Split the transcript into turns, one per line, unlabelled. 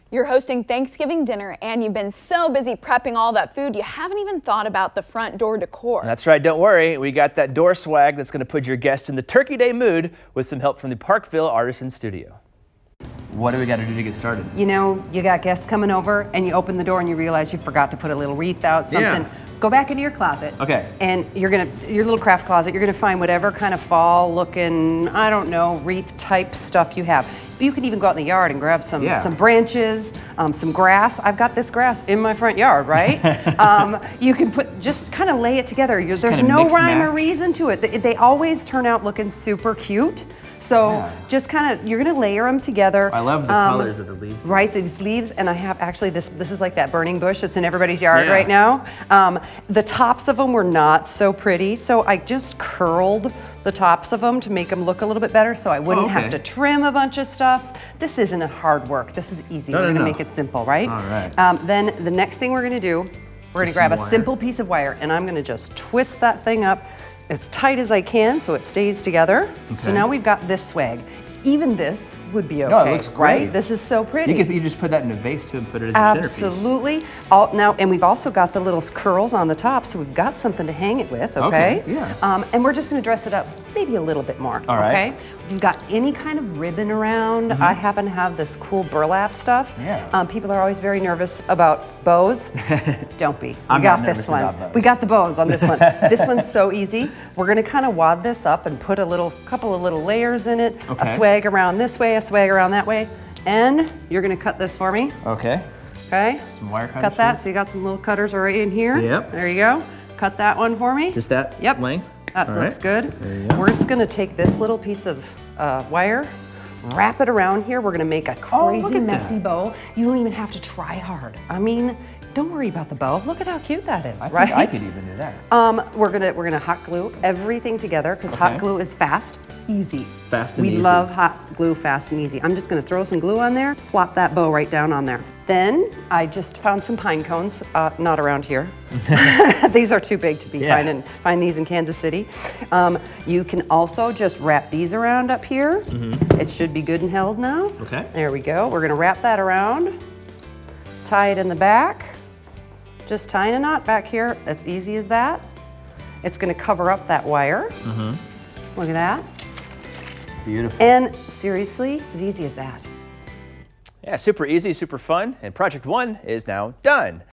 You're hosting Thanksgiving dinner and you've been so busy prepping all that food you haven't even thought about the front door decor.
That's right, don't worry. We got that door swag that's going to put your guests in the Turkey Day mood with some help from the Parkville Artisans studio. What do we got to do to get started?
You know, you got guests coming over and you open the door and you realize you forgot to put a little wreath out, something.
Yeah.
Go back into your closet.
Okay.
And your little craft closet, you're gonna find whatever kind of fall looking, I don't know, wreath type stuff you have. You can even go out in the yard and grab some branches, some grass. I've got this grass in my front yard, right? You can just kind of lay it together. There's no rhyme or reason to it. They always turn out looking super cute. So just kind of, you're gonna layer them together.
I love the colors of the leaves.
Right, these leaves, and I have actually this is like that burning bush that's in everybody's yard right now. The tops of them were not so pretty, so I just curled the tops of them to make them look a little bit better so I wouldn't have to trim a bunch of stuff. This isn't a hard work, this is easy. We're gonna make it simple, right? All right. Then the next thing we're gonna do, we're gonna grab a simple piece of wire and I'm gonna just twist that thing up as tight as I can so it stays together. Okay. So now we've got this swag. Even this would be okay,
no, it looks great.
Right? This is so pretty.
You just put that in a vase too and put it as a centerpiece.
Absolutely. And we've also got the little curls on the top, so we've got something to hang it with, okay? Yeah. And we're just gonna dress it up maybe a little bit more, okay? If you've got any kind of ribbon around, I happen to have this cool burlap stuff. Yeah. People are always very nervous about bows. Don't be. We got this one. We got the bows on this one. This one's so easy. We're gonna kind of wad this up and put couple of little layers in it. A swag around this way, a swag around that way. And you're gonna cut this for me.
Okay.
Okay.
Some wire cutters.
Cut that, so you got some little cutters right in here. Yep. There you go. Cut that one for me.
Just that length?
That looks good. There you go. We're just gonna take this little piece of wire, wrap it around here. We're gonna make a crazy messy bow. You don't even have to try hard. I mean, don't worry about the bow. Look at how cute that is, right?
I could even do that.
We're gonna hot glue everything together because hot glue is fast, easy.
Fast and easy.
We love hot glue, fast and easy. I'm just gonna throw some glue on there, plop that bow right down on there. Then I just found some pine cones, not around here. These are too big to be find these in Kansas City. You can also just wrap these around up here. It should be good and held now. Okay. There we go. We're gonna wrap that around, tie it in the back. Just tying a knot back here, as easy as that. It's gonna cover up that wire. Look at that.
Beautiful.
And seriously, it's as easy as that.
Yeah, super easy, super fun, and Project 1 is now done.